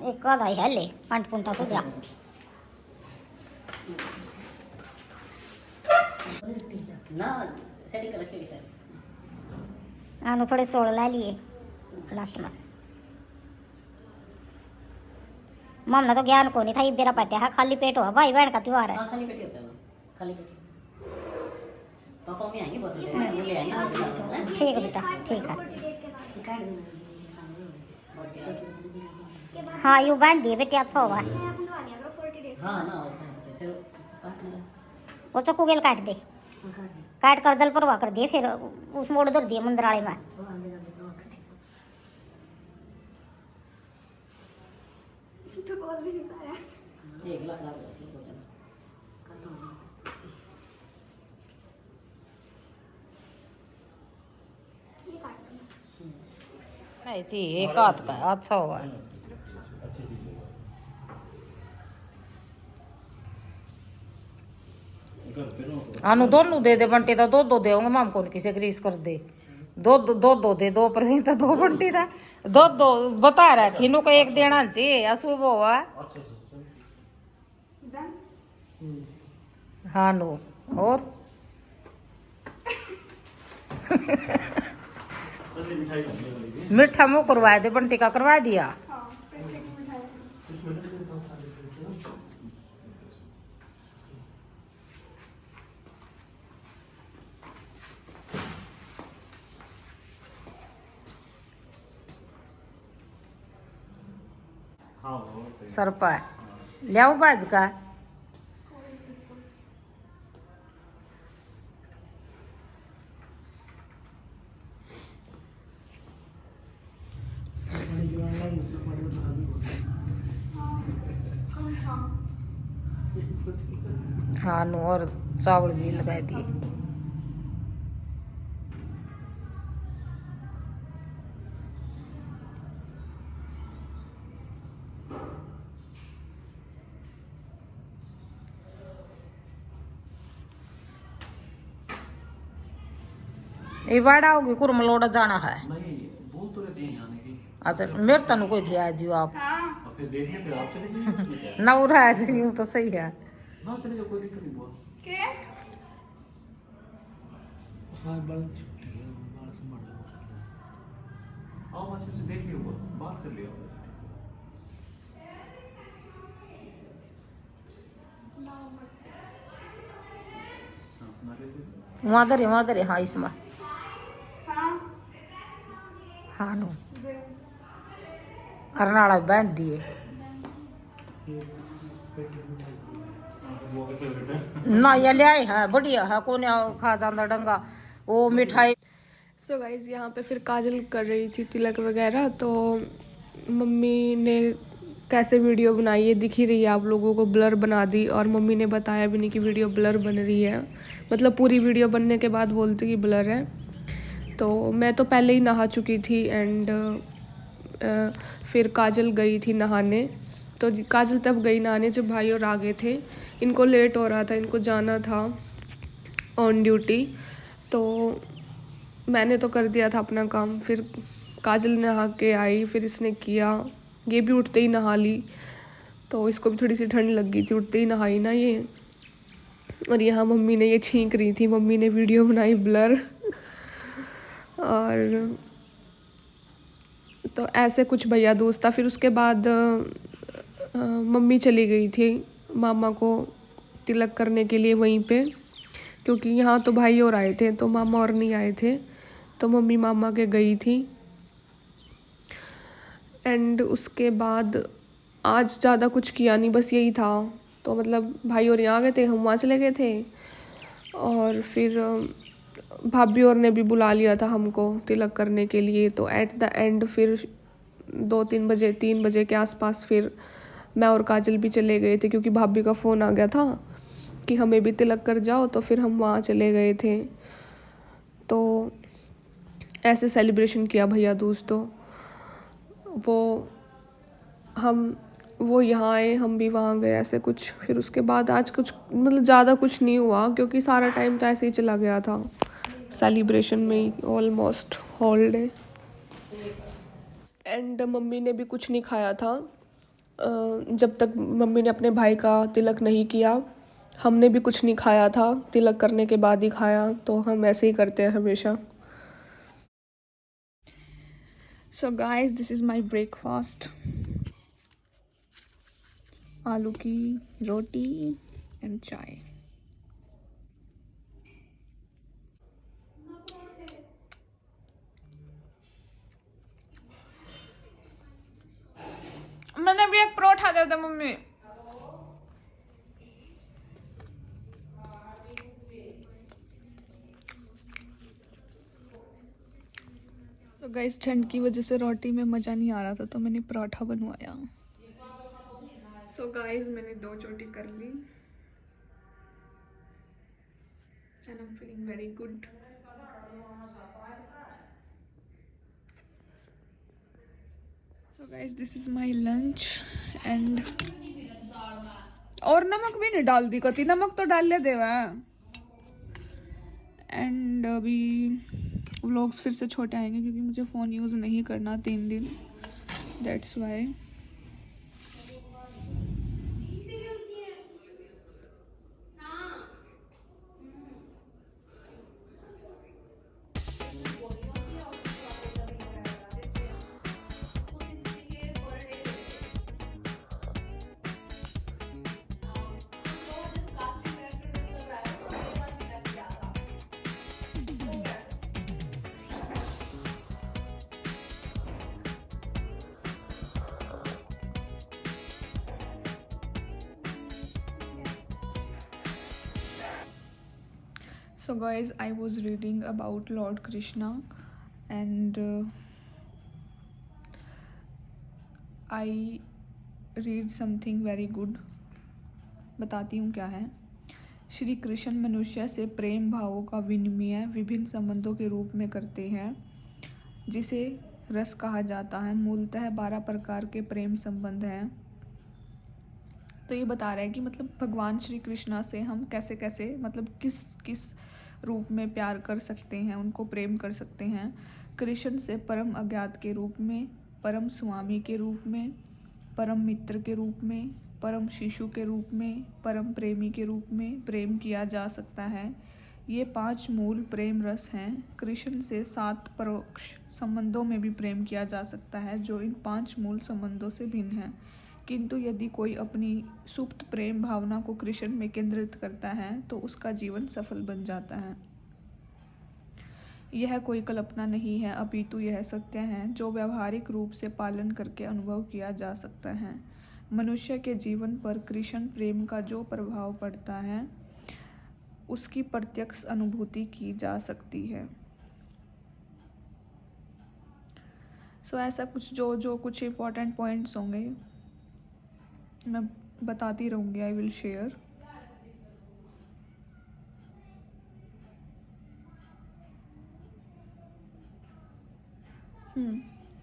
एक आधा है ले पंट पुंटा तो जा ना सेटिंग कर रखी है आनो थोड़े तोड़ ला लिए लास्ट में मम्मा तो ज्ञान को नहीं था ये बेरा पट्या है खाली पेट हो भाई बहन का त्योहार है। हाँ खाली पेट होता है खाली पेट पापा में आएंगे बहुत ले आएंगे ठीक है बेटा ठीक है हाँ यूँ बांध दिए बेटे अच्छा होगा हाँ ना फिर काटने वो चक्कू गेल काट दे काट कर जल परवा कर दिए फिर उस मोड़ धर दिए मंदिराले में 1 लाख नहीं थी एक हाथ का अच्छा हुआ आनू दोनों दे दे बंटी तो दो दे होंगे माम कौन किसे ग्रीस कर दे दो दे दो पर तो दो बंटी था दो बता रहा खीनू को एक देना चाहिए अशुभ हुआ हाँ नो और मीठा मुँह करवा दे बंटी का करवा दिया सरपा लियाओ बाज का हाँ नो और चावल भी लगा दिए ये बाड़ा होगी कुरमलोड़ा जाना है नहीं बोल तो रहते हैं आने की अच्छा मेरे तनु कोई थी आज आप और फिर देखिए फिर आप चले जाइए उसमें क्या है? ना उड़ा आज यूं तो सही है ना चले जाओ कोई दिक्कत नहीं बुआ के साहब बाल छुट्टी है बाल संभाल लो आओ बच्चे से देख लियो बुआ बात कर लियो वहाँ दरे हाँ इसमें हाँ नो अरनाड़ा बांध दिए ना ये ले आए है बढ़िया है कौन खा जाता डंगा वो मिठाई सो गाइज यहाँ पे फिर काजल कर रही थी तिलक वगैरह तो मम्मी ने कैसे वीडियो बनाई है दिख ही रही है आप लोगों को ब्लर बना दी और मम्मी ने बताया भी नहीं कि वीडियो ब्लर बन रही है मतलब पूरी वीडियो बनने के बाद बोलती कि ब्लर है तो मैं तो पहले ही नहा चुकी थी एंड फिर काजल गई थी नहाने तो काजल तब गई नहाने जब भाई और आ गए थे इनको लेट हो रहा था इनको जाना था ऑन ड्यूटी तो मैंने तो कर दिया था अपना काम फिर काजल नहा के आई फिर इसने किया ये भी उठते ही नहा ली तो इसको भी थोड़ी सी ठंड लग गई थी उठते ही नहाई ना ये और यहाँ मम्मी ने ये छींक रही थी मम्मी ने वीडियो बनाई ब्लर और तो ऐसे कुछ भैया दोस्त था फिर उसके बाद मम्मी चली गई थी मामा को तिलक करने के लिए वहीं पे क्योंकि यहाँ तो भाई और आए थे तो मामा और नहीं आए थे तो मम्मी मामा के गई थी एंड उसके बाद आज ज़्यादा कुछ किया नहीं बस यही था तो मतलब भाई और यहाँ गए थे हम वहाँ चले गए थे और फिर भाभी और ने भी बुला लिया था हमको तिलक करने के लिए तो एट द एंड फिर 3 बजे के आसपास फिर मैं और काजल भी चले गए थे क्योंकि भाभी का फ़ोन आ गया था कि हमें भी तिलक कर जाओ तो फिर हम वहाँ चले गए थे तो ऐसे सेलिब्रेशन किया भैया दोस्तों वो यहाँ आए हम भी वहाँ गए ऐसे कुछ फिर उसके बाद आज कुछ मतलब ज़्यादा कुछ नहीं हुआ क्योंकि सारा टाइम तो ऐसे ही चला गया था सेलिब्रेशन में ही almost whole day and mummy ने भी कुछ नहीं खाया था जब तक मम्मी ने अपने भाई का तिलक नहीं किया। हमने भी कुछ नहीं खाया था, तिलक करने के बाद ही खाया, तो हम ऐसे ही करते हैं हमेशा। सो guys, this is my breakfast. आलू की रोटी एंड चाय। मैंने भी एक परोठा दे दे मम्मी। तो गाइस, ठंड की वजह से रोटी में मज़ा नहीं आ रहा था, तो मैंने परोठा बनवाया। सो गाइस, मैंने 2 चोटी कर ली and I am feeling very good. So guys, this is my lunch and और नमक भी नहीं डाल दी, कति नमक तो डाल ले देवा। एंड अभी व्लॉग्स फिर से छोटे आएंगे क्योंकि मुझे फ़ोन यूज़ नहीं करना 3 दिन, that's why. So guys, I was reading about Lord Krishna and I read something very good. बताती हूँ क्या है। श्री कृष्ण मनुष्य से प्रेम भावों का विनिमय विभिन्न संबंधों के रूप में करते हैं, जिसे रस कहा जाता है। मूलतः 12 प्रकार के प्रेम संबंध हैं। तो ये बता रहा है कि मतलब भगवान श्री कृष्णा से हम कैसे कैसे मतलब किस किस रूप में प्यार कर सकते हैं, उनको प्रेम कर सकते हैं। कृष्ण से परम अज्ञात के रूप में, परम स्वामी के रूप में, परम मित्र के रूप में, परम शिशु के रूप में, परम प्रेमी के रूप में प्रेम किया जा सकता है। ये 5 मूल प्रेम रस हैं। कृष्ण से 7 परोक्ष संबंधों में भी प्रेम किया जा सकता है, जो इन 5 मूल संबंधों से भिन्न हैं। किंतु यदि कोई अपनी सुप्त प्रेम भावना को कृष्ण में केंद्रित करता है तो उसका जीवन सफल बन जाता है। यह कोई कल्पना नहीं है, अपितु यह सत्य है जो व्यावहारिक रूप से पालन करके अनुभव किया जा सकता है। मनुष्य के जीवन पर कृष्ण प्रेम का जो प्रभाव पड़ता है उसकी प्रत्यक्ष अनुभूति की जा सकती है। सो ऐसा कुछ जो कुछ इम्पोर्टेंट पॉइंट्स होंगे मैं बताती रहूँगी, आई विल शेयर।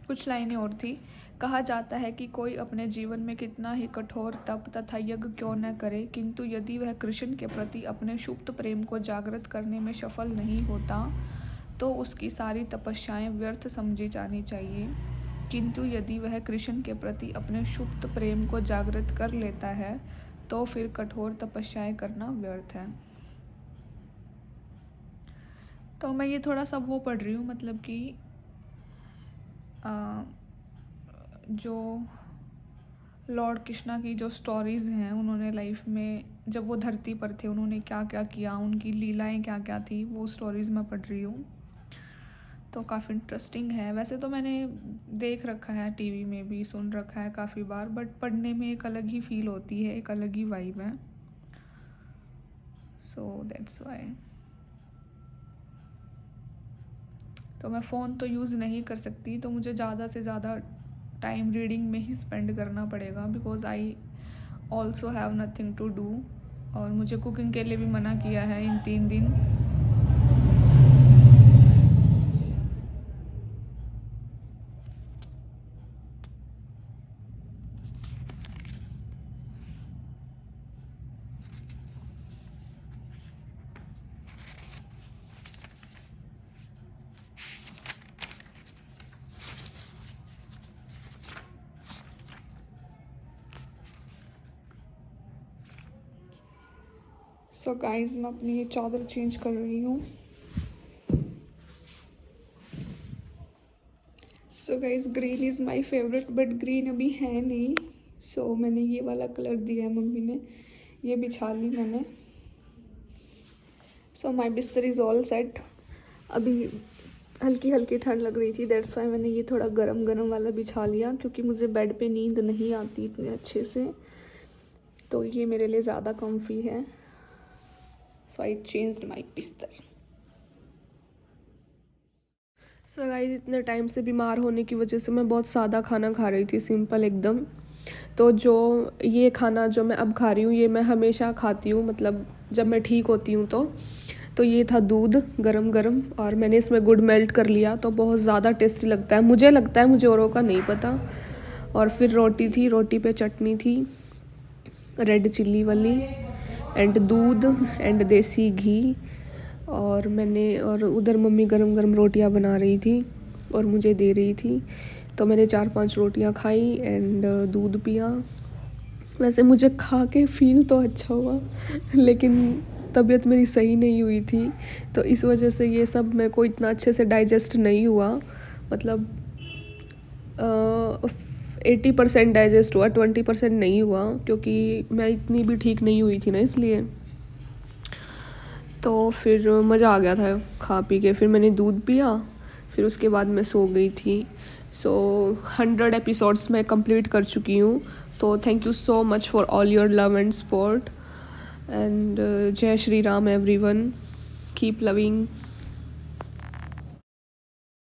कुछ लाइनें और थी। कहा जाता है कि कोई अपने जीवन में कितना ही कठोर तप तथा यज्ञ क्यों न करे, किंतु यदि वह कृष्ण के प्रति अपने सुप्त प्रेम को जागृत करने में सफल नहीं होता तो उसकी सारी तपस्याएं व्यर्थ समझी जानी चाहिए। किंतु यदि वह कृष्ण के प्रति अपने सुप्त प्रेम को जागृत कर लेता है तो फिर कठोर तपस्याएं करना व्यर्थ है। तो मैं ये थोड़ा सा वो पढ़ रही हूँ, मतलब कि जो लॉर्ड कृष्णा की जो स्टोरीज़ हैं, उन्होंने लाइफ में जब वो धरती पर थे उन्होंने क्या क्या किया, उनकी लीलाएं क्या क्या थी, वो स्टोरीज़ मैं पढ़ रही हूँ। तो काफ़ी इंटरेस्टिंग है। वैसे तो मैंने देख रखा है, टीवी में भी सुन रखा है काफ़ी बार, बट पढ़ने में एक अलग ही फील होती है, एक अलग ही वाइब है। So that's why. तो मैं फ़ोन तो यूज़ नहीं कर सकती, तो मुझे ज़्यादा से ज़्यादा टाइम रीडिंग में ही स्पेंड करना पड़ेगा, because I also have nothing to do. और मुझे कुकिंग के लिए भी मना किया है इन 3 दिन। सो गाइस मैं अपनी ये चादर चेंज कर रही हूँ। So guys green is my favourite, but green अभी है नहीं, सो मैंने ये वाला कलर दिया है मम्मी ने, ये बिछा ली मैंने। सो माय बिस्तर इज़ ऑल सेट। अभी हल्की हल्की ठंड लग रही थी, दैट्स वाई मैंने ये थोड़ा गरम गरम वाला बिछा लिया, क्योंकि मुझे बेड पे नींद नहीं आती इतने अच्छे से, तो ये मेरे लिए ज़्यादा कम्फी है। सो आई चेंज्ड माय बिस्तर। सो गाइस इतने टाइम से बीमार होने की वजह से मैं बहुत सादा खाना खा रही थी, सिंपल एकदम। तो जो ये खाना जो मैं अब खा रही हूँ ये मैं हमेशा खाती हूँ, मतलब जब मैं ठीक होती हूँ तो ये था दूध गरम गरम, और मैंने इसमें गुड़ मेल्ट कर लिया, तो बहुत ज़्यादा टेस्टी लगता है, मुझे लगता है, मुझे औरों का नहीं पता। और फिर रोटी थी, रोटी पे चटनी थी रेड चिल्ली वाली, एंड दूध एंड देसी घी, और उधर मम्मी गरम गरम रोटियां बना रही थी और मुझे दे रही थी, तो मैंने 4-5 रोटियां खाई एंड दूध पिया। वैसे मुझे खा के फील तो अच्छा हुआ, लेकिन तबीयत मेरी सही नहीं हुई थी, तो इस वजह से ये सब मेरे को इतना अच्छे से डाइजेस्ट नहीं हुआ, मतलब 80% डाइजेस्ट हुआ, 20% नहीं हुआ, क्योंकि मैं इतनी भी ठीक नहीं हुई थी ना, इसलिए। तो फिर मज़ा आ गया था खा पी के, फिर मैंने दूध पिया, फिर उसके बाद मैं सो गई थी। सो 100 एपिसोड्स मैं कंप्लीट कर चुकी हूँ, तो thank you so much for all your love and support, and Jai Shri Ram everyone, keep loving.